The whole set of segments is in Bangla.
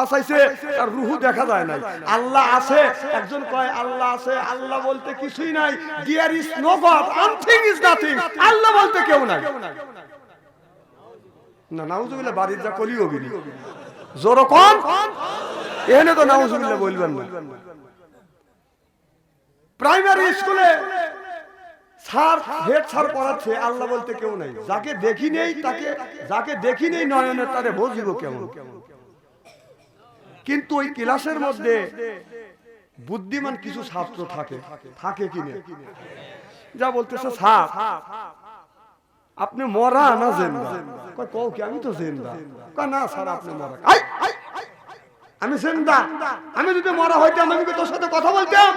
আসাইছে আর রূহ দেখা যায় না। আল্লাহ আছে, একজন কয় আল্লাহ আছে, আল্লাহ বলতে কিছুই নাই। There is no god, nothing is nothing. Allah বলতে কেউ নাই। না নাউজুবিল্লাহ, বাড়ির যা কলি হবিনি জোর কোন এখানে তো নাউজুবিল্লাহ বলবেন না। প্রাইমারি স্কুলে স্যার হেড স্যার পড়াচ্ছে, আল্লাহ বলতে কেউ নাই। যাকে দেখি নেই তাকে, যাকে দেখি নেই নয়নে তারে বুঝিব কেমন। কিন্তু ওই ক্লাসের মধ্যে বুদ্ধিমান কিছু ছাত্র থাকে, থাকে কিনা যা বলতেছে, স্যার আপনি মরা না জিন্দা? কয় কও কি, আমি তো জিন্দা। কয় না স্যার আপনি মরা। আমি জিন্দা, আমি যদি মরা হইতাম আমি কি তোর সাথে কথা বলতাম?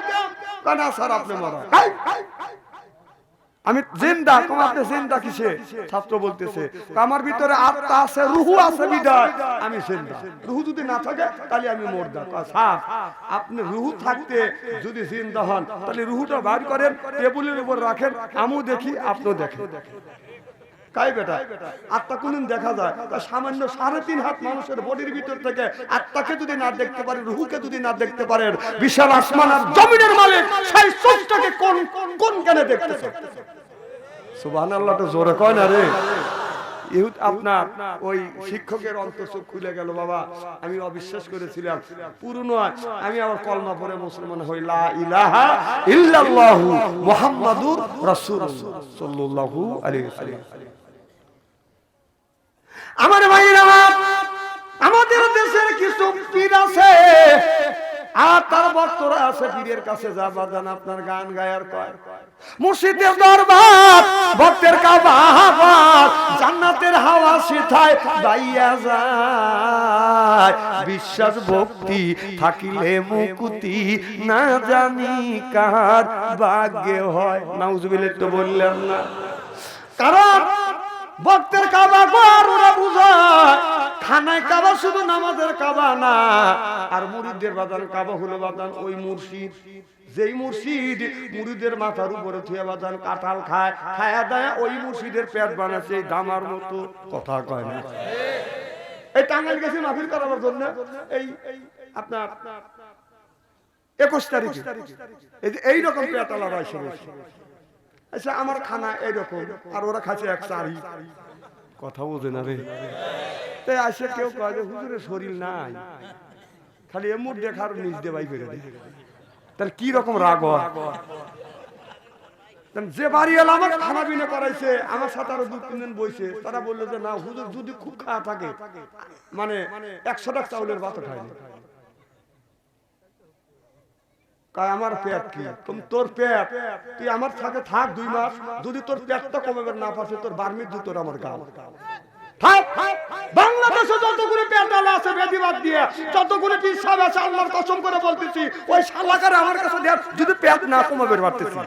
কয় না স্যার আপনি মরা। আমি জিন্দা। কম আপনি জিন্দা কিসে? ছাত্র বলতেছে আমার ভিতরে আত্মা আছে, রূহ আছে বিদায় আমি জিন্দা। রূহ যদি না থাকে তাহলে আমি মুর্দা। স্যার আপনি রূহ থাকতে যদি জিন্দা হন তাহলে রূহটা বার করেন, টেবিলের উপর রাখেন, আমিও দেখি আপনিও দেখেন। কাই বেটা, আত্মা কোনদিন দেখা যায়? সামান্য 3.5 হাত মানুষের বডির ভিতর থেকে আত্মাকে যদি না দেখতে পারেন, রূহকে যদি না দেখতে পারেন, বিশাল আসমান আর জমিনের মালিক সেই সূর্যটাকে কোন কোন জ্ঞানে দেখতেছে? সুবহানাল্লাহ, তো জোরে কয় না রে। ইহুদ আপনার ওই শিক্ষকের অন্তঃচোখ খুলে গেল। বাবা আমি অবিশ্বাস করেছিলাম, পুরনো আমি আবার কলমা পড়ে মুসলমান হই, লা ইলাহা ইল্লাল্লাহু মুহাম্মাদুর রাসূলুল্লাহ সাল্লাল্লাহু আলাইহি ওয়াসাল্লাম। আমার ভাইরা, আমাদের দেশের কিছু পীর আছে আর তার ভক্তরা আছে, পীরের কাছে যা বাজান আপনার গান গায়ার কয়, মুর্শিদের দরবার ভক্তের কাবা, জান্নাতের হাওয়া সিথায় বাইয়া যায়, বিশ্বাস ভক্তি থাকিলে মুকুতি না জানি কার ভাগ্যে হয়। নাউজুবিল্লাহ তো বললাম না, কারণ ভক্তের কাবা ঘর ওরা বুঝায়, খানায় কাবা শুধু নামাজের কাবা না। আর মুরিদদের বাজান কাবা হলো বাজান ওই মুর্শিদ, যেই মুর্শিদ মুরিদের মাথার উপরে থুয়ে বাজান কাঁঠাল খায়, খায়া দায়া ওই মুর্শিদের পেট বানাচ্ছে এই দামার মতো। কথা কয় না? এই টাঙ্গাইল গেছে মাহফিল করাবার জন্য, এই আপনার 21 তারিখে এইরকম পেটালা রয়েছে। আচ্ছা আমার খানা এইরকম আর ওরা খাচ্ছে এক চারি। কথা বোঝে না রে। তাই আসে কেউ কয় যে হুজুরের শরীর নাই, খালি এমুর দেখার নিজ দেবাই করে দেয়। তাহলে কি রকম রাগ হয়? যে বাড়ি এলো আমার খানা বিনে করাইছে, আমার সাথে আরো 2-3 দিন বইছে, তারা বললো যে না হুজুর যদি খুব খাওয়া থাকে, মানে 100 টাকা চাউলের ভাত খায়নি। আমার পেট কি? তোর পেট, তুই আমার সাথে থাক 2 মাস, যদি তোর পেটটা কমাবে না পারছে তোর বার্মির জুতোর আমার গাল। বাংলাদেশে যতগুলো পেটালা আছে বেদিবাদ দিয়ে, যতগুলো পিসাব আছে, আল্লাহর কসম করে বলতেছি ওই শালাকারে আমার কাছে দেখ, যদি পেট না কমাবে পারতেছি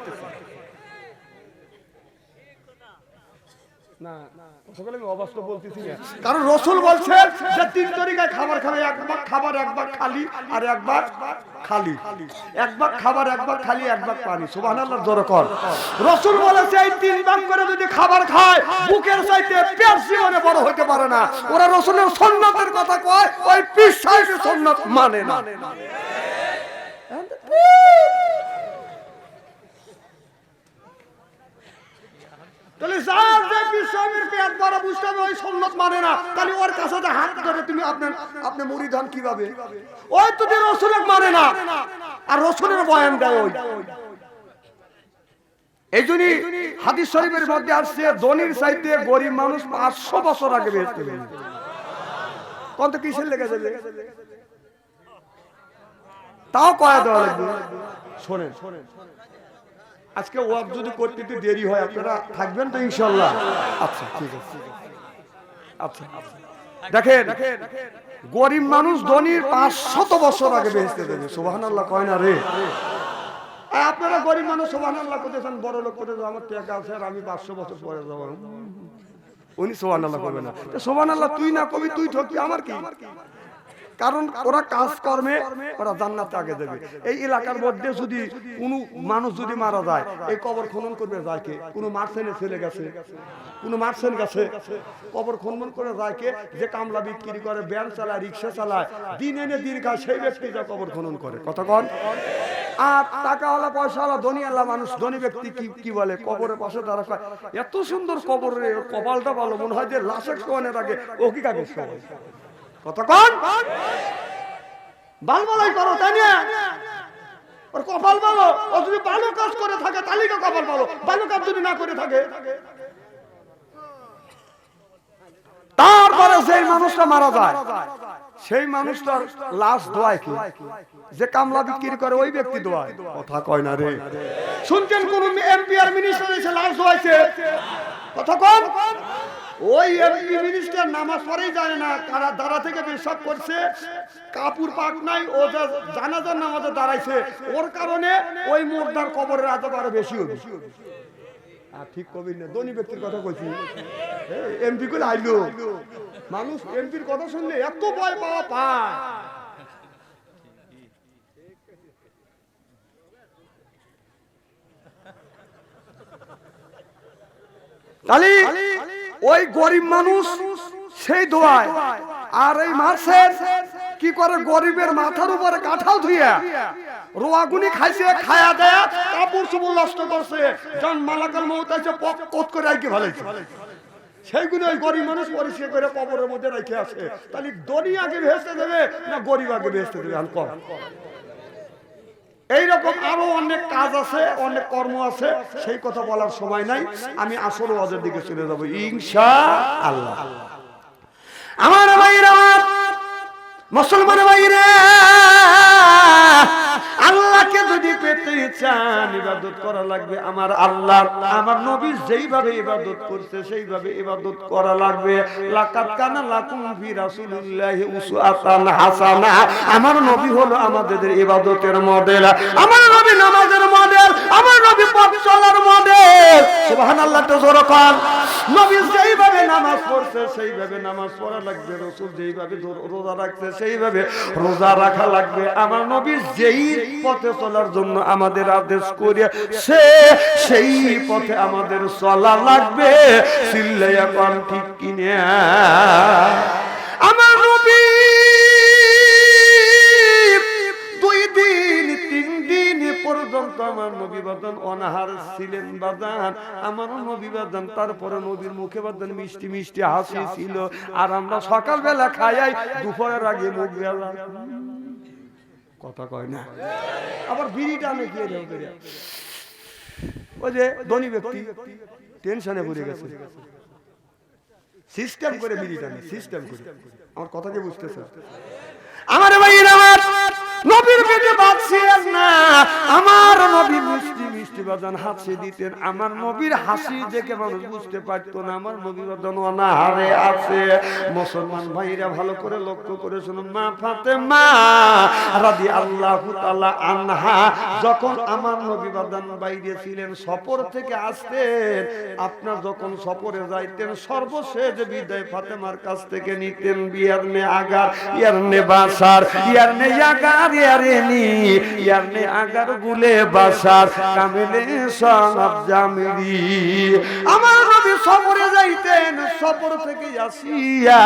না। কারণ রাসূল বলছেন যে 3 তরিকায় খাবার খাবে, একবার খাবার একবার খালি আর একবার খালি, একবার খাবার একবার খালি একবার পানি। সুবহানাল্লাহ জোরে কর। রাসূল বলেছে এই 3 ভাগ করে যদি খাবার খায় বুকের চাইতে পেট জীবনে বড় হতে পারে না। ওরা রাসূলের সুন্নতের কথা কয়, ওই পীর সাহেবের সুন্নাত মানে না। তাহলে যার যে পিছনের পেট বড় বুঝতে হবে ওই সুন্নাত মানে না, তাহলে ওর কাছে হাত ধরে তুমি আপনি মুরিদ হন কিভাবে? ওই তো যে রাসূলের মানে না আর রাসূলের বয়ান দেয় ওই। এইজন্যই হাদিস শরীফের মধ্যে আসছে ধনীর চাইতে গরিব মানুষ 500 বছর আগে বেঁচে গেছে। কোন কিসের লেগে যাবে তাও কয়া দেওয়া লাগবে। শোনেন, আজকে ওয়াজ যদি করতে একটু দেরি হয় আপনারা থাকবেন তো ইনশাআল্লাহ? আচ্ছা ঠিক আছে। আচ্ছা দেখেন, গরিব মানুষ ধনীর 500 বছর আগে বেঁচে যাবে। সুবহানাল্লাহ কয় না রে? আপনারা গরিব মানুষ সুবহানাল্লাহ করতেছেন, বড় লোক করতেছেন আমার টাকা আছে আর আমি 500 বছর পরে যাব। উনি সুবহানাল্লাহ করবে না। সুবহানাল্লাহ তুই না কবি, তুই ঠকি, আমার কি? কারণ ওরা কাজ কর্মে ওরা জান্নাতে আগে যাবে। এই এলাকার মধ্যে যদি কোনো মানুষ যদি মারা যায়, এই কবর খনন করবে যায় কে? কোনো মার্সেনের ছেলে গেছে, কোনো মার্সেন গেছে, কবর খনন করে যায় কে? যে কামলা বিক্রি করে, ভ্যান চালায়, রিক্সা চালায়, দিন এনে দিন খায়, সেই ব্যক্তি যা কবর খনন করে। কথা কন। আর টাকাওয়ালা পয়সাওয়ালা ধনীওয়ালা মানুষ, ধনী ব্যক্তি কি বলে? কবরের পাশে তারা কয় এত সুন্দর কবরে কপালটা ভালো, মনে হয় যে লাশের শোয়ানোর আগে ও কি কাগজ সবাই। কথা কন। বালবালাই করো, তাই না? ওর কপাল ভালো। ও যদি ভালো কাজ করে থাকে তাহলে কপাল ভালো, ভালো কাজ যদি না করে থাকে। তারপরে সেই মানুষটা মারা যায়, সেই মানুষটার লাশ দোয়ায় কি? যে কামলা বিক্রি করে ওই ব্যক্তি দোয়ায়। কথা কয় না রে। শুনছেন কোন এমপি আর মিনিস্টার এসে লাশ দোয়াইছে? কথা কন। ওই এমপি মিনিস্টার নামাজ পড়েই যায় না, কারা দাঁড়া থেকে পেশাব করছে, কাপড় পাক নাই, ও যা জানাজার নামাজে দাঁড়াইছে, ওর কারণে ওই মুর্দার কবরের আযাব আরো বেশি হবে। আর ঠিক কবি না, ধনী ব্যক্তির কথা কইছি। এমপি করে আইলো মানুষ, এমপির কথা শুনলে এত ভয় পাওয়া পায়। তাহলে ওই গরিব মানুষ সেই দোয়ায়, আর এই মার্সেন কি করে? গরিবের মাথার উপরে কাঁঠাল ধুইয়া রোয়াগুনি খাইছে, খায়া দেয়া কাপড় চোপড় নষ্ট করছে, যখন মালাকাল মউত আইছে পক করে আইকে ভালাইছে, সেইগুলো ওই গরিব মানুষ পরিষ্কার করে কবরের মধ্যে রেখে আসে। তাহলে ধনী আগে ভেস্তে দেবে না গরিব আগে ভেস্তে দেবে? আমি কম। এইরকম আরো অনেক কাজ আছে, অনেক কর্ম আছে, সেই কথা বলার সময় নাই। আমি আসল ওয়াজের দিকে চলে যাবো ইনশাআল্লাহ। আমার ভাইরা, মুসলমান ভাইরা, আল্লাহকে যদি পেতে চান ইবাদত করা লাগবে আমার আল্লাহ। আমার নবী যেইভাবে ইবাদত করতে সেইভাবে ইবাদত করা লাগবে। লাকাদ কানা লাকুম ফি রাসূলিল্লাহি উসওয়াতুন হাসানাহ। আমার নবী হলো আমাদের ইবাদতের মডেল, আমার নবী নামাজের মডেল, আমার নবী পথ চলার মডেল। সুবহানাল্লাহ। তো জোরে কোন। নবী যেইভাবে নামাজ পড়ছে সেইভাবে নামাজ পড়া লাগবে, রাসূল যেইভাবে রোজা রাখছে সেইভাবে রোজা রাখা লাগবে। আমার নবী যেই পথে চলার জন্য আমাদের আদেশ করে সেই পথে আমাদের চলা লাগবে। চিল্লাইয়া কোন ঠিক কিনা? আমার নবী 2 দিন 3 দিন পর্যন্ত আমার নবী বাদান অনাহার ছিলেন বাদান, আমার নবী বাদান। তারপরে নবীর মুখে বাদান মিষ্টি মিষ্টি হাসি ছিল। আর আমরা সকালবেলা খাইয়াই দুপুরের আগে মুখ বেলা। কথা কয় না। আবার বিড়িটা আমি গিয়ে দেব করে, ওই যে ধনী ব্যক্তি টেনশনে পড়ে গেছে, সিস্টেম করে বিড়িটা নেই, সিস্টেম করে। আমার কথা কি বুঝতেছে? আমার ভাইয়ের, আমার নবীর পেটে বাঁচছিলেন না, আমার নবী মিষ্টি মিষ্টি বাজান হাসি দিতেন। আমার নবীর হাসি দেখে মানুষ বুঝতে পারতো না আমার নবী বাজান অনাহারে আছে। মুসলমান ভাইরা ভালো করে লক্ষ্য করে শুনুন। মা ফাতেমা রাদিয়াল্লাহু তাআলা আনহা যখন আমার নবী বাজান বাইরে ছিলেন, সফর থেকে আসতেন, আপনার যখন সফরে যাইতেন সর্বশেষ বিদায় ফাতেমার কাছ থেকে নিতেন। বিয়ার নে আগার ইয়ার নে বাসার, ইয়ার নে আগার ইয়ারে নি, ইয়ার নে আগার গুলে বাসার, কামেলে সব জামিরি। আমার নবী সফরে যাইতেন, সফর থেকে আসিয়া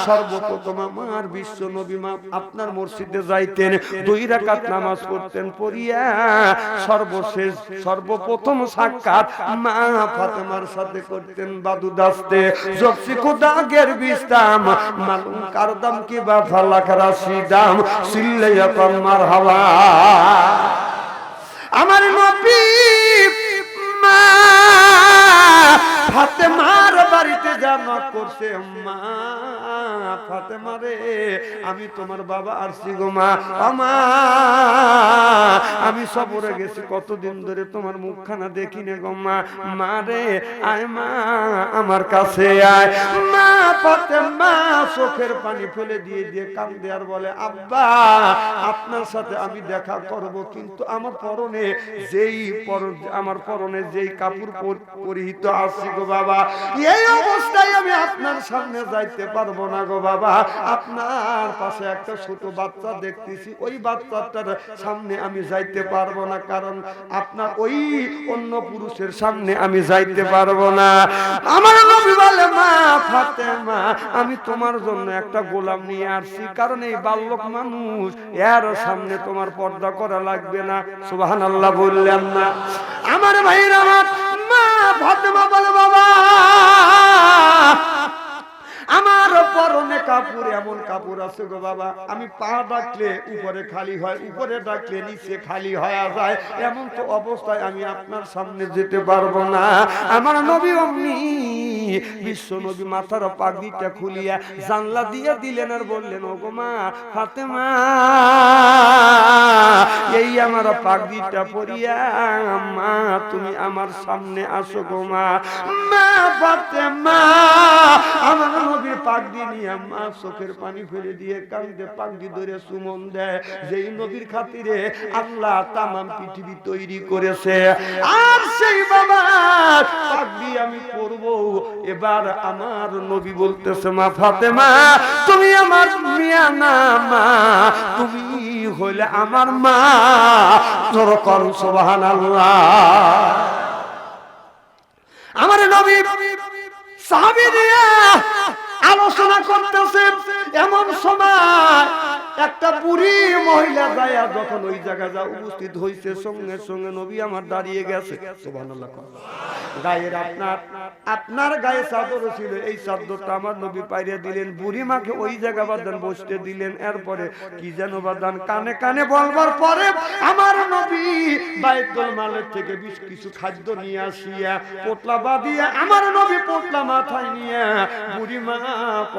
সর্বপ্রথম আমার বিশ্ব নবী মা আপনার মসজিদে যাইতেন, 2 রাকাত নামাজ পড়তেন, পড়িয়া সর্বশেষ সর্বপ্রথম সাক্ষাৎ মা ফাতেমার সাথে করতেন। বাদু দাস্তে জবসি খুদাগের বিস্তাম মালুম কারদাম কি বা ফালাক রাশিদাম সিল্লাইয়া কম মারহাবা। আমার নবী মা ফাতেমার বাড়িতে জামা করছে। মা ফাতেমা রে, আমি তোমার বাবা আসছি গো মা। আমা আমি সফরে গেছি, কতদিন ধরে তোমার মুখখানা দেখি না গো মা। মা রে আয় মা, আমার কাছে আয়। মা ফাতেমা চোখের পানি ফেলে দিয়ে দিয়ে কান্দে আর বলে, আব্বা আপনার সাথে আমি দেখা করব, কিন্তু আমার পরনে যেই কাপড় পরিহিত আছে গো বাবা, এই অবস্থায় আমি আপনার সামনে যাইতে পারবো না গো বাবা। আপনার পাশে একটা ছোট বাচ্চা দেখতেছি, ওই বাচ্চাটার সামনে আমি যাইতে পারবো না, কারণ আপনার ওই অন্য পুরুষের সামনে আমি যাইতে পারবো না। আমার নবী বলে, মা ফাতেমা, আমি তোমার জন্য একটা গোলাম নিয়ে আসছি, কারণ এই বালক মানুষ, এর সামনে তোমার পর্দা করা লাগবে না। সুবহানাল্লাহ বললেন না? আমার ভাইরা, আমার মা ফাতেমা বলে, বাবা আমার পরনে কাপড়, এমন কাপড় আছে গো বাবা, আমি পা ডাকলে উপরে খালি হয়, উপরে ডাকলে নিচে খালি হয়ে যায়, এমন তো অবস্থায় আমি আপনার সামনে যেতে পারবো না। আমার নবী অমনি বিশ্ব নবী মাথার পাগড়িটা খুলিয়া জানলা দিয়ে দিলেন আর বললেন, ও গো মা ফাতেমা, এই আমার পাগড়িটা পরিয়া মা তুমি আমার সামনে আসো গো মা। মা ফাতেমা আমার নবীর পাগড়ি নিয়ে মা চোখের পানি ফেলে দিয়ে কাঁদে, পাগড়ি ধরে চুমন দেয়, যেই নবীর খাতিরে আল্লাহ তামাম পৃথিবী তৈরি করেছে, আর সেই বাবা পাগড়ি আমি পরব। এবার আমার নবী বলতেছে, মা ফাতেমা, তুমি আমার মিয়া না মা, তুমি হইলে আমার মা। জোরে করুন সুবহানাল্লাহ। আমার নবী সাহাবী নিয়ে আলোচনা করতেছে, এমন সময় একটা বুড়ি মহিলা যায়, যখন ওই জায়গায় যা উপস্থিত হয়েছে, সঙ্গে সঙ্গে নবী আমার দাঁড়িয়ে গেছে। সুবহানাল্লাহ। গায়ের আপনার গায়ে চাদর ছিল, এই চাদরটা আমার নবী পাইরে দিলেন, বুড়ি মাকে ওই জায়গা বাদান বসতে দিলেন। এরপরে কি যেন বাদান কানে কানে বলবার পরে আমার নবী বাইতুল মালের থেকে বেশ কিছু খাদ্য নিয়ে আসিয়া পোটলা বাঁধিয়া আমার নবী পোটলা মাথায় নিয়ে বুড়ি মা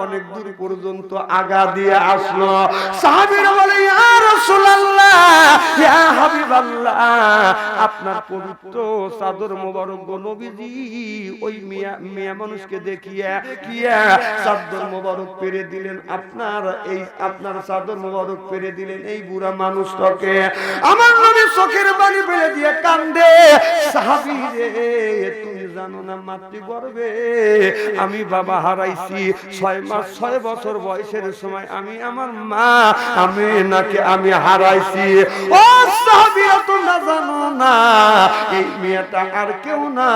অনেক দূর পর্যন্ত আগা দিয়ে আসলো। সাহাবীরা বলে, ইয়া রাসূলুল্লাহ, ইয়া হাবিবাল্লাহ, আপনার পবিত্র চাদর মোবারক গো নবীজি ওই মিয়া মানুষকে দেখিয়া কিয়া চাদর মোবারক পেরে দিলেন, আপনার চাদর মোবারক পেরে দিলেন এই বুড়া মানুষটাকে। আমার নবী চোখের পানি ফেলে দিয়ে কান্দে। সাহাবী রে, তুমি জানো না মাতৃগর্ভে আমি বাবা হারাইছি, 6 মাস 6 বছর বয়সের সময় আমি আমার মা আমিনাকে আমি হারাইছি। ও সাহাবীরা, তোমরা জানো না এই মেয়েটা আর কেউ না,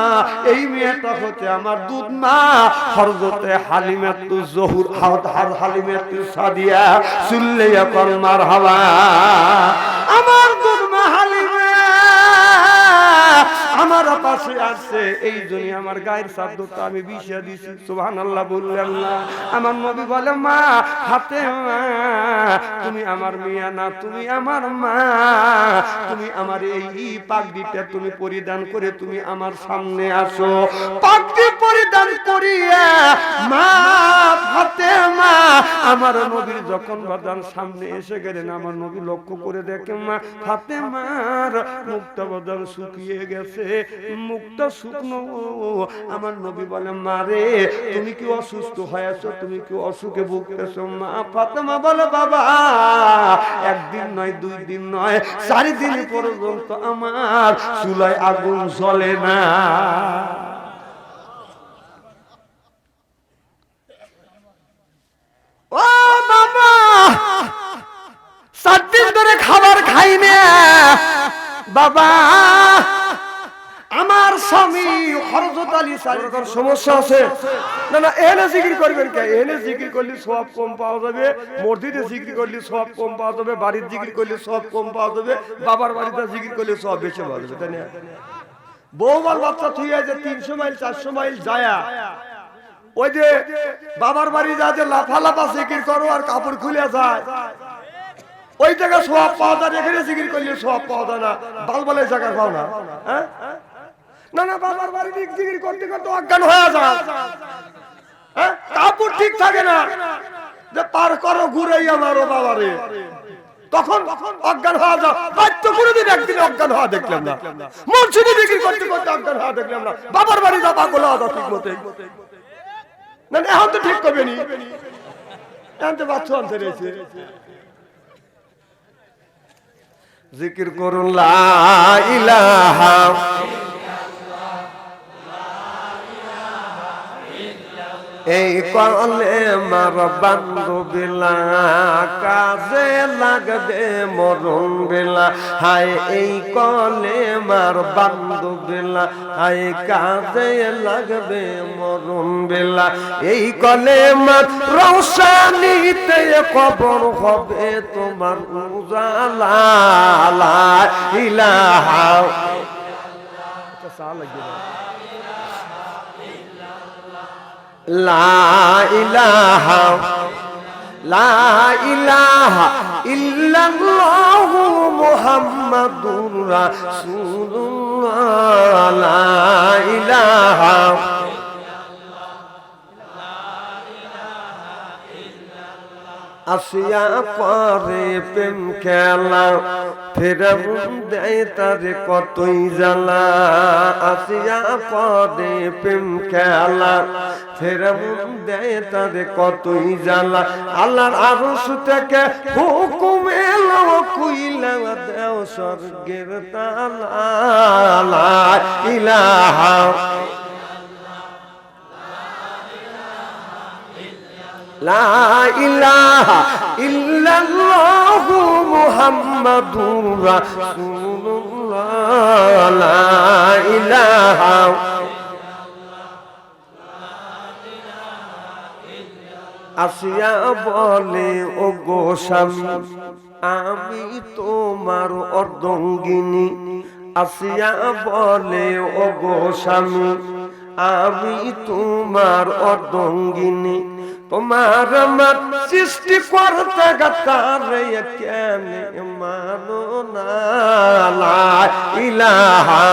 এই মেয়েটা হচ্ছে আমার দুধ মা হযরতে হালিমাতুজ জহুর, হালিমাতুস সাদিয়া, সুল্লাইয়া কল মারহাবা। আমার দুধ মা হালিমা আমার পাশে আছে, এই জন্য আমার গায়ের চাদরটা আমি বিছিয়ে দিছি। সুবহানাল্লাহ বললেন না? আমার নবী বলে, মা ফাতেমা, তুমি আমার মিয়া না, তুমি আমার মা, তুমি আমার এই পাগড়িটা তুমি পরিধান করে তুমি আমার সামনে আসো। পাগড়ি পরিধান করিয়া মা ফাতেমা আমার নবীর যখন বাদান সামনে এসে গেলেন, আমার নবী লক্ষ্য করে দেখে মা ফাতেমার মুখটা বাদান শুকিয়ে গেছে, মুখটা শুকনো। আমার নবী বলে, মা রে, তুমি কি অসুস্থ হয়েছো, তুমি কি অসুখে ভুগতেছো? মা ফাতেমা বলে, বাবা একদিন নয়, 2 দিন নয়, 4 দিন পর্যন্ত আমার চুলায় আগুন জ্বলে না। ও বাবা, 4 দিন ধরে খাবার খাই না বাবা। আমার স্বামী হযরত আলী সাহেবের সমস্যা আছে না, না এনে জিকির করবেন কে? এনে জিকির করলে সওয়াব কম পাওয়া যাবে, মসজিদে জিকির করলে সওয়াব কম পাওয়া যাবে, বাড়ির জিকির করলে সওয়াব কম পাওয়া যাবে, বাবার বাড়িতে জিকির করলে সওয়াব বেশি পাওয়া যাবে, তাই না? বউমার বাচ্চা থুইয়া যে 300 মাইল 400 মাইল যায়া ওই যে বাবার বাড়ি যা যে লাফালাফা জিকির করো আর কাপড় খুলে যায়, ওই জায়গা সওয়াব পাওয়া যায়, এখানে জিকির করলে সওয়াব পাওয়া যায় না, বালবালের জায়গা পাও না। হ্যাঁ, না না, বাবার বাড়ি জিকির করতে করতে অজ্ঞান হয়ে যায়, হ্যাঁ, কাপড় ঠিক থাকে না, যে পার করো ঘুরে আমারও বাবারে, তখন অজ্ঞান হওয়া যায়। বাধ্য কোনোদিন একদিন অজ্ঞান হওয়া দেখলাম না, মসজিদে জিকির করতে করতে অজ্ঞান হওয়া দেখলাম না, বাবার বাড়ি যা পাগল হওয়া ঠিক মতো। না না, এখন তো ঠিক করবে নি, এখন তো বাচ্চা আনতে রয়েছে। জিকির করুন লা ইলাহা এই কলেমার বান্ধবীলা কাজে লাগবে মরণ বেলা হায় এই কলেমার বান্ধবীলা হায় কাজে লাগবে মরণ বেলা এই কলেমার রৌশনীতে কবর হবে তোমার উজালা লা ইলাহা লা ইলাহা লা ইলাহা ইল্লাল্লাহু মুহাম্মাদুর রাসূলুল্লাহ লা ইলাহা আসিয়া করে প্রেম খেলা ফেরাউন দেয় তারে কতই জ্বালা আসিয়া করে প্রেম খেলা ফেরাউন দেয় তারে কতই জ্বালা আল্লাহর আরশ থেকে হুকুম এলো কইলা দেও স্বর্গের তালা লা ইলাহা লা ইলাহা ইল্লাল্লাহু মুহাম্মাদুর রাসূলুল্লাহ লা ইলাহা আসিয়া বলে ও গো স্বামী আমি তোমার অর্ধাঙ্গিনী আসিয়া বলে ও গো স্বামী আমি তোমার অর্ধাঙ্গিনী তোমার আমার সৃষ্টি করতে গাতারে কেন মানো না লা ইলাহা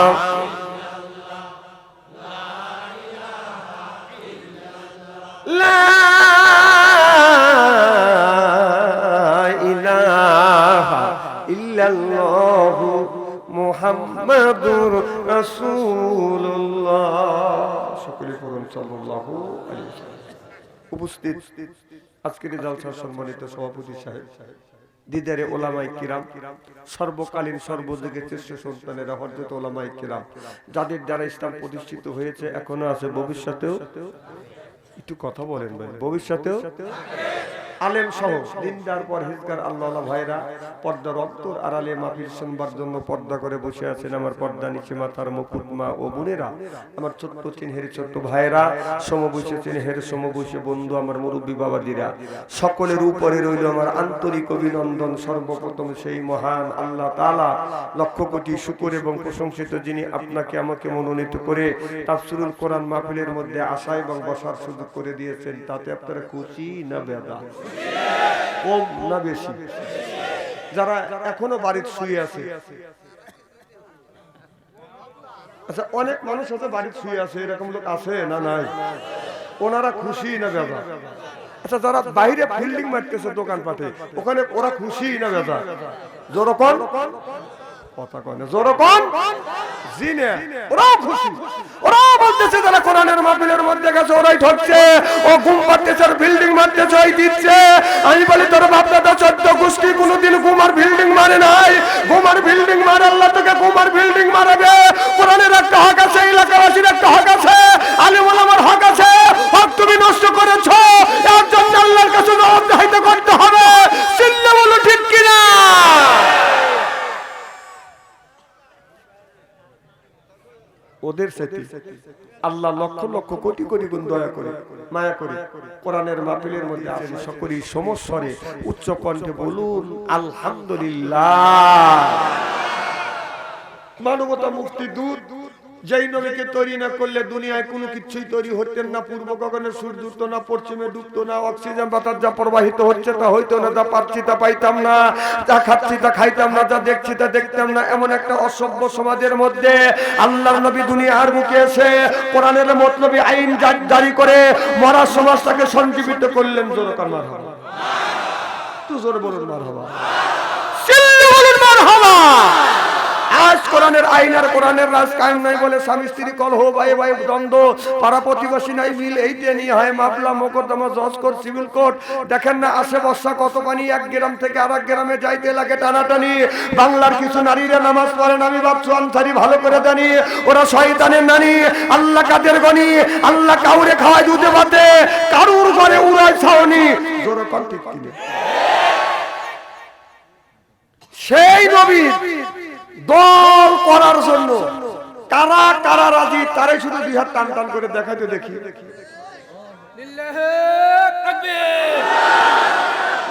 লা ইলাহা ইল্লাল্লাহু মুহাম্মাদুর রাসূলুল্লাহ সকলে পড়ুন সাল্লাল্লাহু আলাইহি ওয়াসাল্লাম। উপস্থিত আজকের জলসার সম্মানিত সভাপতি সাহেব, দিদারে ওলামায়ে কিরাম, সর্বকালীন সর্বযুগের শ্রেষ্ঠ সন্তানেরা, হযরত ওলামায়ে কিরাম, যাদের দ্বারা ইসলাম প্রতিষ্ঠিত হয়েছে, এখনো আছে, ভবিষ্যতেও, একটু কথা বলেন ভাই, ভবিষ্যতেও আলেম সহ দিনদার পরহেজগার আল্লাহওয়ালা ভাইরা পর্দার অন্তর আড়ালে মাহফিল শুনবার জন্য পর্দা করে বসে আছেন আমার পর্দা নিচে মাথার মুকুট মা ও বোনেরা, আমার ছোট্ট চিনহের ছোট্ট ভাইরা, সমবয়সী চিনহের সমবয়সী বন্ধু, আমার মুরব্বী বাবাদিরা, সকলের উপরে রইল আমার আন্তরিক অভিনন্দন। সর্বপ্রথম সেই মহান আল্লাহ তাআলা লক্ষ কোটি শুকর এবং প্রশংসিত, যিনি আপনাকে আমাকে মনোনীত করে তাফসীরুল কোরআন মাহফিলের মধ্যে আসা এবং বসার সুযোগ করে দিয়েছেন। তাতে আপনারা খুশি না বেদা, কম না বেশি? যারা এখনো বাড়িতে শুয়ে আছে, আচ্ছা অনেক মানুষ আছে বাড়িতে শুয়ে আছে, এরকম লোক আছে না নাই? ওনারা খুশি না বেদা? আচ্ছা যারা বাইরে ফিল্ডিং মারতেছে দোকানপাটে, ওখানে ওরা খুশি না বেদা? যেরকম কথা কয় না, যেরকম জিনে ওরাও খুশি, ওরাও বলতেছে যারা কোরআনের মাহফিলের মধ্যে গেছে ওরাই ঠকছে, ও ঘুম পাড়তেছে, বিল্ডিং মারতেছে, ওই দিচ্ছে। আমি বলি তোর বাপ দাদা 14 গোষ্ঠী কোনোদিন ঘুমার বিল্ডিং মারে নাই, ঘুমার বিল্ডিং মারে আল্লাহ তোকে ঘুমার বিল্ডিং মারাবে। কোরআনের একটা হক আছে, এলাকাবাসীর একটা হক আছে, আলেম ওলামার হক আছে, হক তুমি নষ্ট করেছো, এর জন্য আল্লাহর কাছে জবাবদিহি করতে হবে। চিল্লা বলো ঠিক কিনা? ওদের সাথে আল্লাহ লক্ষ লক্ষ কোটি কোটি গুণ দয়া করে মায়া করে কোরআনের মাহফিলের মধ্যে আসেন। সকলেই সমস্বরে উচ্চ কণ্ঠে বলুন আলহামদুলিল্লাহ। মানবতা মুক্তি দূত যেই নবীকে তৈরি না করলে দুনিয়ায় কোনো কিছুই তৈরি হতেন না। পূর্ব গগনে সূর্য উঠতো না, পশ্চিমে ডুবতো না, অক্সিজেন বাতাস যা প্রবাহিত হচ্ছে তা হইতো না, যা পাচ্ছি তা পাইতাম না, যা খাচ্ছি তা খাইতাম না, যা দেখছি তা দেখতাম না। এমন একটা অসভ্য সমাজের মধ্যে আল্লাহর নবী দুনিয়ার বুকে এসে কোরআনের মতলবী আইন জারি করে মরা সমাজটাকে সঞ্জীবিত করলেন। জোরে কার মারহাবা, তুই জোরে বলুন মারহাবা, চিল্লে বলুন মারহাবা। আজ কোরআনের আইন আর কোরআনের রাজ কায়েম নাই বলে স্বামী স্ত্রী কলহ, ভাই ভাই দ্বন্দ্ব, পাড়া প্রতিবেশী নাই মিল, এইটা নিয়ে হয় মামলা মোকদ্দমা, জজ কোর্ট, সিভিল কোর্ট। দেখেন না আসে বর্ষা কত পানি, এক গ্রাম থেকে আরেক গ্রামে যাইতে লাগে টানাটানি। বাংলার কিছু নারীরা নামাজ পড়েন, আমি ভাবছি আনসারি ভালো করে জানি, ওরা শয়তানের নানি, আল্লাহ কাদের গনি, আল্লাহ কাউরে খাওয়ায় দুধে ভাতে, কারুর ঘরে উড়ায় ছাউনি। জোরে কর ঠিক কিনে। সেই নবী দল করার জন্য কারা কারা রাজি, তারাই শুধু দুই হাত টান টান করে দেখাইতে দেখি। লিল্লাহে তাকবীর,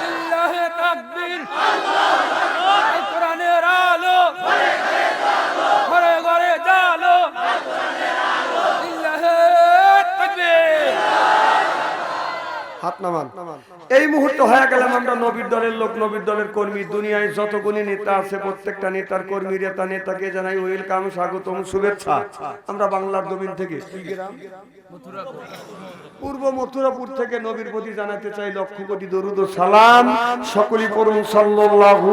লিল্লাহে তাকবীর। এই কোরআনের আলো ঘরে ঘরে জালো, লিল্লাহে তাকবীর। হাত নামান। এই মুহূর্তে হয়ে গেলাম আমরা নবীর দলের লোক, নবীর দলের কর্মী। দুনিয়ায় যতগুলি নেতা আছে প্রত্যেকটা নেতার কর্মী, নেতাকে জানাই ওয়েলকাম, স্বাগতম, শুভেচ্ছা। আমরা বাংলার জমিন থেকে পূর্ব মথুরাপুর থেকে নবীর প্রতি জানাতে চাই লক্ষ কোটি দরুদ ও সালাম। সকলেই পড়ুন সাল্লাল্লাহু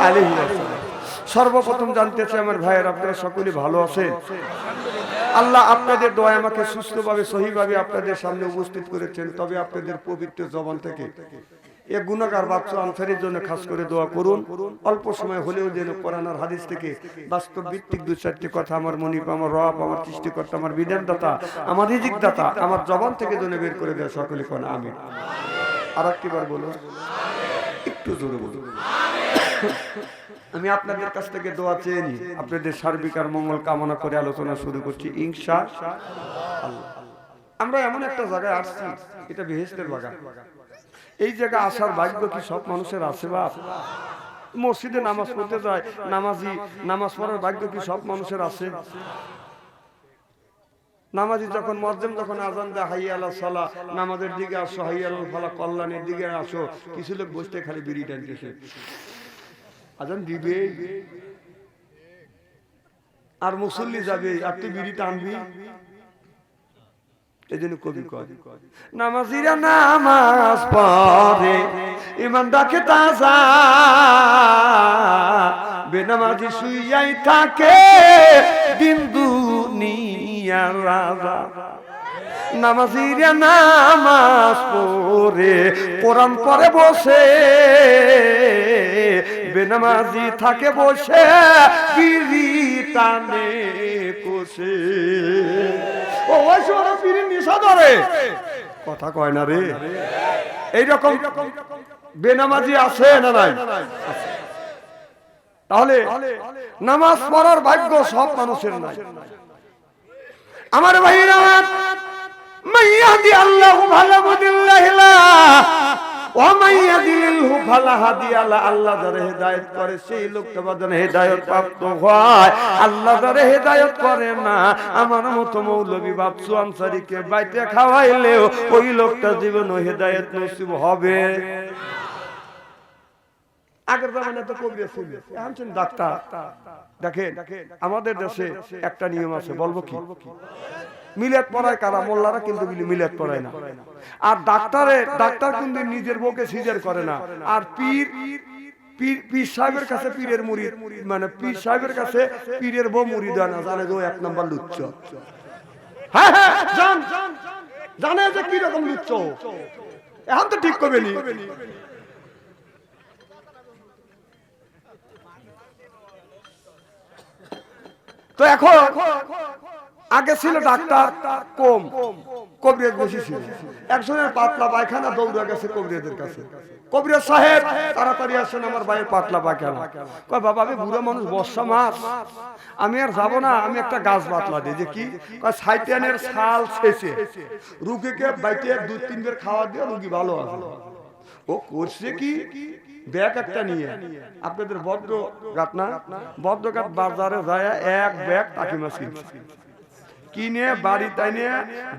আলাইহি ওয়াসাল্লাম। সর্বপ্রথম জানতে চাই আমার ভাইয়ের, আপনারা সকলেই ভালো আছেন? আল্লাহ আপনাদের দোয়া আমাকে সুস্থভাবে সহিভাবে আপনাদের সামনে উপস্থিত করেছেন। তবে আপনাদের পবিত্র জবান থেকে এ গুনাহগার বাচ্চা আনসারের জন্য খাস করে দোয়া করুন। অল্প সময় হলেও যেন কোরআন আর হাদিস থেকে বাস্তব ভিত্তিক দু চারটি কথা আমার মনিব, আমার রব, আমার সৃষ্টিকর্তা, আমার বিধানদাতা, আমার রিজিকদাতা আমার জবান থেকে যেন বের করে দেয়। সকলে কোন আমিন। আর একটিবার বলুন, একটু জোরে বলুন। আমি আপনাদের কাছ থেকে দোয়া চেয়ে নি, আপনাদের সার্বিক আর মঙ্গল কামনা করে আলোচনা শুরু করছি ইনশাআল্লাহ। আমরা এমন একটা জায়গায় আসছি, এটা বেহেশতের বাগান। এই জায়গা আসার ভাগ্য কি সব মানুষের আছে? বাপ মসজিদে নামাজ পড়তে যায়, নামাজ পড়ার ভাগ্য কি সব মানুষের আছে? নামাজি যখন মুয়াজ্জিন যখন আযান দেয় হাইয়া আলাস সালাহ, নামাজের দিকে আসো, হাইয়া আলাল ফালাহ, কল্যাণের দিকে আসো, কিছু লোক বসতে খালি বিড়ি টানতেছে। আজান দিবে আর মুসল্লি যাবে, আর তুই বিড়ি টানবি। এই জন্য কবি কয়, নামাজিরা নামাজ পড়ে ইমান রাখে তাজা, বেনামাজি শুইয়াই থাকে দিন দুনিয়ার রাজা। নামাজিরা নামাজ পড়ে কোরআন পড়ে বসে, বেনামাজি থাকে বসে বিড়ি টানে কোষে। ও ওই সময় বিড়ি নেশা ধরে, কথা কয় না রে। এইরকম বেনামাজি আছে না নাই? তাহলে নামাজ পড়ার ভাগ্য সব মানুষের নাই। আমার ভাইরা, মাইয়াদি আল্লাহু ফালা মুদিল্লাহি লাহ ওয়া মাইয়াদিলহু ফালা হাদিয়া লাহ। আল্লাহ যারে হেদায়েত করে সেই লোকটা বাদনে হেদায়েত প্রাপ্ত হয়, আল্লাহ যারে হেদায়েত করে না, আমার মতো মৌলভী বাপসু আনসারীকে বাইতে খাওয়াইলেও ওই লোকটা জীবনে হেদায়েত নসিব হবে। আগের জামানায় তো কবিরা ছিল, এখন ছিল ডাক্তার। দেখেন আমাদের দেশে একটা নিয়ম আছে, বলবো কি? মিলাদ পড়ায় কারা? মোল্লারা কিন্তু মিলাদ পড়ায় না। আর ডাক্তার কিন্তু নিজের বউকে সিজার করে না। আর পীর সাহেবের কাছে পীরের মুরিদ, মানে পীর সাহেবের কাছে পীরের বউ মুরিদ হয় না, জানে যে ও এক নাম্বার লুচ্চ। হ্যাঁ হ্যাঁ জানে যে কি রকম লুচ্চ। এখন তো ঠিক করবে নি। তো এখন আগে ছিল ডাক্তার কম, কবিরাজ বেশি ছিল। একজনের পাতলা পায়খানা, দৌড়া গেছে কবিরাজের কাছে। কবিরাজ সাহেব তাড়াতাড়ি আসেন, আমার ভাইয়ের পাতলা পায়খানা। কয় বাবা আমি বুড়ো মানুষ, বর্ষা মাস, আমি আর যাবো না, আমি একটা গাছ বাতলা দিই। যে কি? কয় সাইটানের ছাল ছেঁচে রুগীকে বাইতে 2-3 বের খাওয়া দিয়ে রুগী ভালো আছে। ও করছে কি? ব্যাগ একটা নিয়ে আপনাদের বদ্রঘাট বাজারে যায় এক ব্যাগ টাকি মাছ কিনে বাড়ি তাইনে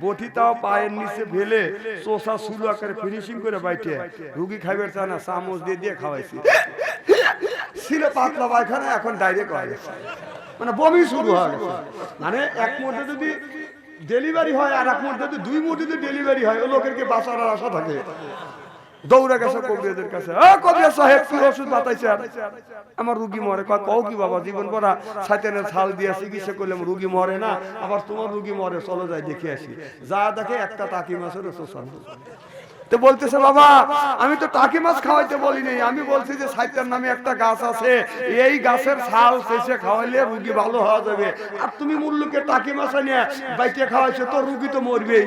বটিটাও পায়ের নিচে ফেলে চোষা শুরু আকারে ফিনিশিং করে বাইটে রুগী খাইবে চায় না, চামচ দিয়ে দিয়ে খাওয়াইছি। ছিল পাতলা পায়খানা, এখন ডাইরেক্ট হয়ে গেছে, মানে বমি শুরু হয়ে গেছে। মানে এক মুহূর্তে যদি ডেলিভারি হয় আর এক মুহূর্তে যদি 2 মুহূর্তে যদি ডেলিভারি হয়, ও লোকের কি বাঁচার আশা থাকে? দৌড়ে গেছে কবিরাজের কাছে, কবিরাজ সাহেব কি ওষুধ বাতাইছেন? আমার রুগী মরে। কও কি বাবা, জীবন ভরা শয়তানের ছাল দিয়ে চিকিৎসা করলাম, রুগী মরে না, আবার তোমার রুগী মরে, চলো যাই দেখে আসি। যা দেখে একটা টাকি মাছের শোষণ। তো বলতেছে বাবা আমি তো টাকি মাছ খাওয়াইতে বলিনি, আমি বলছি যে সাইতার নামে একটা গাছ আছে, এই গাছের ছাল চেঁচে খাওয়াইলে রুগী ভালো হওয়া যাবে, আর তুমি মুল্লুকে টাকি মাছ নিয়ে বাইকে খাওয়াইছো, তো রুগী তো মরবেই।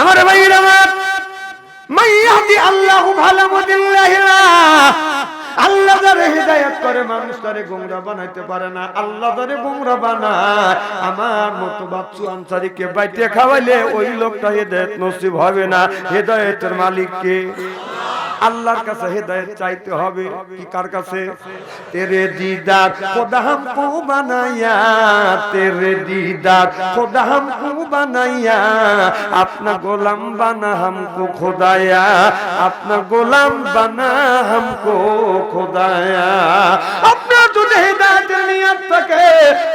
আমার ভাইরা মাইয়াতি আল্লাহু ভালা মুদিল্লাহিলা, আল্লাহ যারে হিদায়াত করে মানুষ তারে গোমরা বানাইতে পারে না, আল্লাহ যারে গোমরা বানায়। আমার মতো বাচ্চু আনসারীকে বাইতে খাওয়াইলে ওই লোকটা হিদায়াত নসিব হবে না। হিদায়াতের মালিক কে? আল্লাহর কাছে হিদায়াত চাইতে হবে। কি কার কাছে? তেরে দীদার খোদা हमको बनाया, तेरे दीदार खुदा हमको बनाया, अपना गोलाम बना हमको खुदाया, अपना गोलाम बना हमको खुदाया। अपना যদি হিদায়াতের নিয়ত থাকে,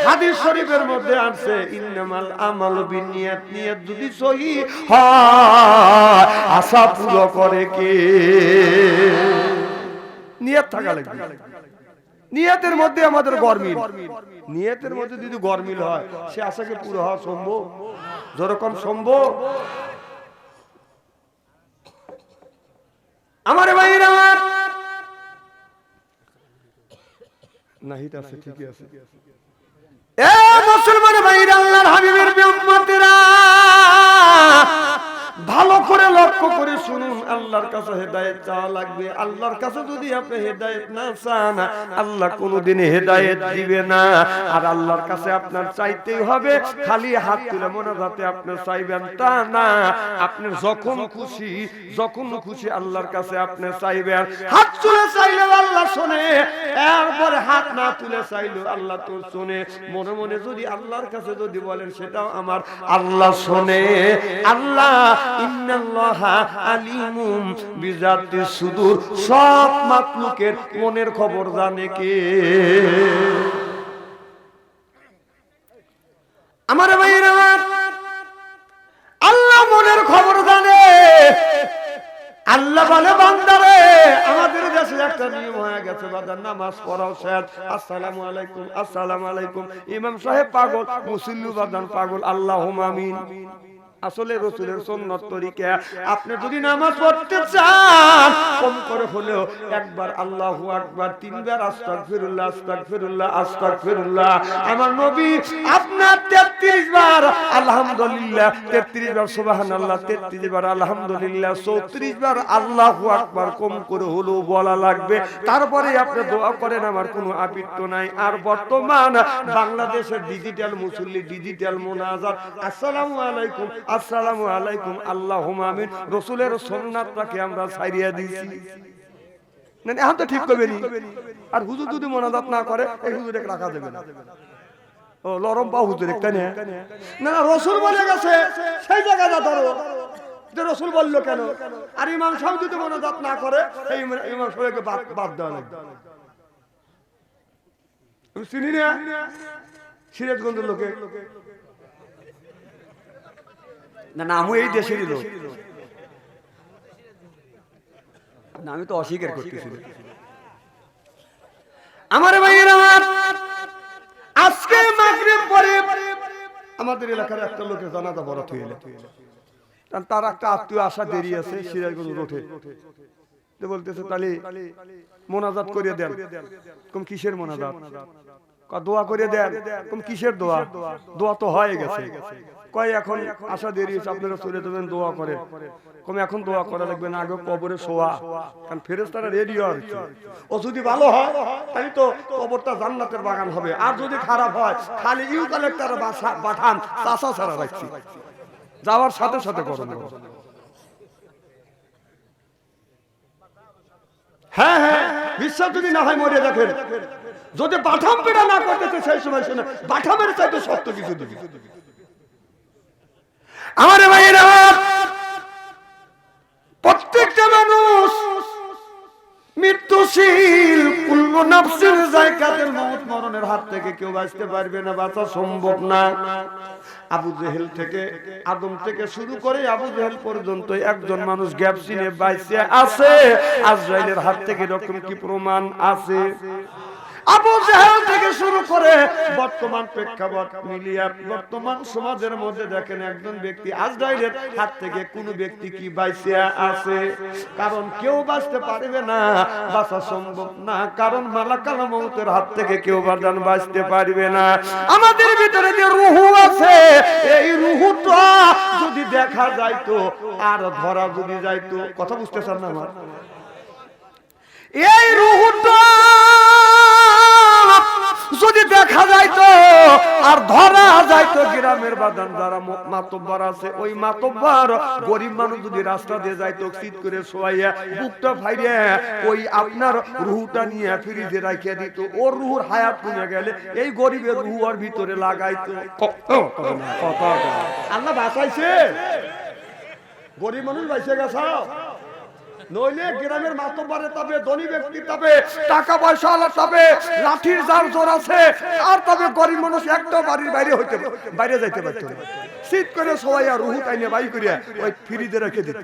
হাদিস শরীফের মধ্যে আছে ইন্নামাল আমালু বিনিয়াত, নিয়ত যদি সহি হয় আশা পুরো করে কে? নিয়ত থাকা লাগবে। নিয়তের মধ্যে আমাদের গরমিল, নিয়তের মধ্যে যদি গরমিল হয় সে আশাকে পুরো হওয়া সম্ভব? যেরকম সম্ভব। আমার ভাইরা নাহিত আছে, ঠিকই আছে। এ মুসলমান ভাইরা, আল্লাহর হাবিবের উম্মতেরা ভালো করে লক্ষ্য করে শুনুন, আল্লাহর কাছে হেদায়েত চাওয়া লাগবে। আল্লাহর কাছে যদি আপনি হেদায়েত না চান, আল্লাহ কোনোদিন হেদায়েত দিবে না। আর আল্লাহর কাছে আপনার চাইতেই হবে, খালি হাত তুলে মোনাজাতে আপনি চাইবেন তা না। আপনি যখন খুশি আল্লাহর কাছে আপনি চাইবেন। হাত তুলে চাইলে আল্লাহ শুনে, এরপরে হাত না তুলে চাইলেও আল্লাহ তো শুনে। মনে মনে যদি আল্লাহর কাছে যদি বলেন, সেটাও আমার আল্লাহ শুনে। আল্লাহ ইন্নাল্লাহা আলিমুম বিজাতিস সুদূর, সব মাখলুকের মনের খবর জানে কে? আমার ভাইরা, আল্লাহ মনের খবর জানে। আল্লাহ বলে বান্দারে, আমাদের দেশে একটা নিয়ম হয়ে গেছে বাজার, নামাজ পড়াও শেষ, আসসালামু আলাইকুম আসসালামু আলাইকুম, ইমাম সাহেব পাগল, মুসল্লি বাজান পাগল, আল্লাহুম্মা আমিন। আসলে রাসূলের সুন্নাত তরিকা, আপনি যদি নামাজ পড়তে চান কম করে হলেও একবার আল্লাহু আকবার, তিনবার আস্তাগফিরুল্লাহ আস্তাগফিরুল্লাহ আস্তাগফিরুল্লাহ। আমার নবী আপনার 33 বার আলহামদুলিল্লাহ, 33 বার সুবহানাল্লাহ, 33 বার আলহামদুলিল্লাহ, 34 বার আল্লাহু আকবার কম করে হলেও বলা লাগবে। তারপরে আপনি দোয়া করেন, আমার কোনো আপত্তি নাই। আর বর্তমান বাংলাদেশের ডিজিটাল মুসল্লি, ডিজিটাল মুনাজাত, আসসালামু আলাইকুম আসসালামু আলাইকুম আল্লাহুম্মা আমিন, রাসূলের সুন্নাতটাকে আমরা ছাইরিয়া দিয়েছি। না এখন তো ঠিক করবে নি। আর হুজুর যদি মুনাজাত না করে, এই হুজুরকে রাখা যাবে না। ও লরম পা হুজুর একটা না, না রাসূল বলে গেছে সেই জায়গাটা ধরো। যে রাসূল বললো কেন? আর ইমাম সাহেব যদি মুনাজাত না করে, এই ইমাম সাহেবকে বাদ দেওয়া লাগবে। আমি চিনি না সিরাজগঞ্জের লোকে, না না আমি এই দেশেরই লোক না, আমি তো অস্বীকার করতেছি। আমার ভাইয়েরা, আজকে মাগরিব পরে আমাদের এলাকার একটা লোকের জানাজা বরাত হয়ে গেল। তার একটা আত্মীয় আসা দেরি আছে সিরাজগঞ্জ রোডে, তো বলতেছে তাহলে মোনাজাত করে দেন। কম কিসের মোনাজাত? দোয়া করে দেন। কম কিসের দোয়া? দোয়া তো হয়ে গেছে। কয় এখন আসা দেরি হয়েছে, আপনারা চলে যাবেন, দোয়া করে। কম এখন দোয়া করা লাগবে না, আগে কবরে শোয়া, কারণ ফেরেশতারা রেডি হচ্ছে। ও যদি ভালো হয় তাহলে তো কবরটা জান্নাতের বাগান হবে, আর যদি খারাপ হয় খালি ইউকালেক্টার পাঠান, চাষা ছাড়া রাখছি, যাওয়ার সাথে সাথে করুন। হ্যাঁ হ্যাঁ, বিশ্বাস যদি না হয় মরে দেখেন, যদি বাঠাম পেড়া না করতেছে সেই সময় শুনে বাঠামের চাইতে সত্য কিছু দিবি। আমার ভাইয়েরা, প্রত্যেকটা মানুষ মৃত্যুশীল কুল্লু নাফসিন যায়কাতুল মউত, মরণের হাত থেকে কেউ বাঁচতে পারবে না, বাঁচা সম্ভব না। আবু জেহেল থেকে, আদম থেকে শুরু করে আবু জেহেল পর্যন্ত একজন মানুষ গ্যাপ চিনে বাইচে আছে। আজরাইলের হাত থেকে এরকম কি প্রমাণ আছে? আবু জেহেল থেকে শুরু করে বর্তমান প্রেক্ষাপট মিলিয়ে বর্তমান সমাজের মধ্যে দেখেন একজন ব্যক্তি আজরাইলের হাত থেকে কোন ব্যক্তি কি বাইচে আছে? কারণ কেউ বাঁচতে পারবে না, বাঁচা সম্ভব না, কারণ মালাকাল মউতের হাত থেকে কেউ বাঁচতে পারবে না। আমাদের ভিতরে যে রূহ আছে, এই রূহটা যদি দেখা যাইতো আর ধরা যদি যাইতো, কথা বুঝতেছেন না আমার? এই রূহটা যদি দেখা যাইতো আর ধরা যাইতো, গ্রামের বাদান যারা মাতব্বর আছে, ওই মাতব্বর গরিব মানুষ যদি রাস্তা দিয়ে যাইতো, শীত করে শোয়াইয়া বুকটা ফাইরে ওই আপনার রুহুটা নিয়ে ফ্রিজে রাখিয়ে দিত। ওর রুহুর হায়াত কমে গেলে এই গরিবের রুহু ওর ভিতরে লাগাইতো। আল্লাহ বাঁচাইছে, গরিব মানুষ বাইসে গেছে। নইলে গ্রামের মাতব্বরে তবে ধনী ব্যক্তি তবে টাকা পয়সা আলা তবে লাঠির যার জোর আছে, আর তবে গরিব মানুষ একটা বাড়ির বাইরে যাইতে পারতো না। শীত করে সবাই আর রুহু টাইনে বাই করিয়া ওই ফ্রিজে রেখে দিত।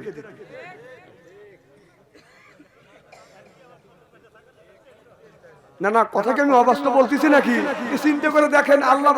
না না, কথা কি আমি অবাস্তব বলতেছি নাকি? চিন্তা করে দেখেন, আল্লাহ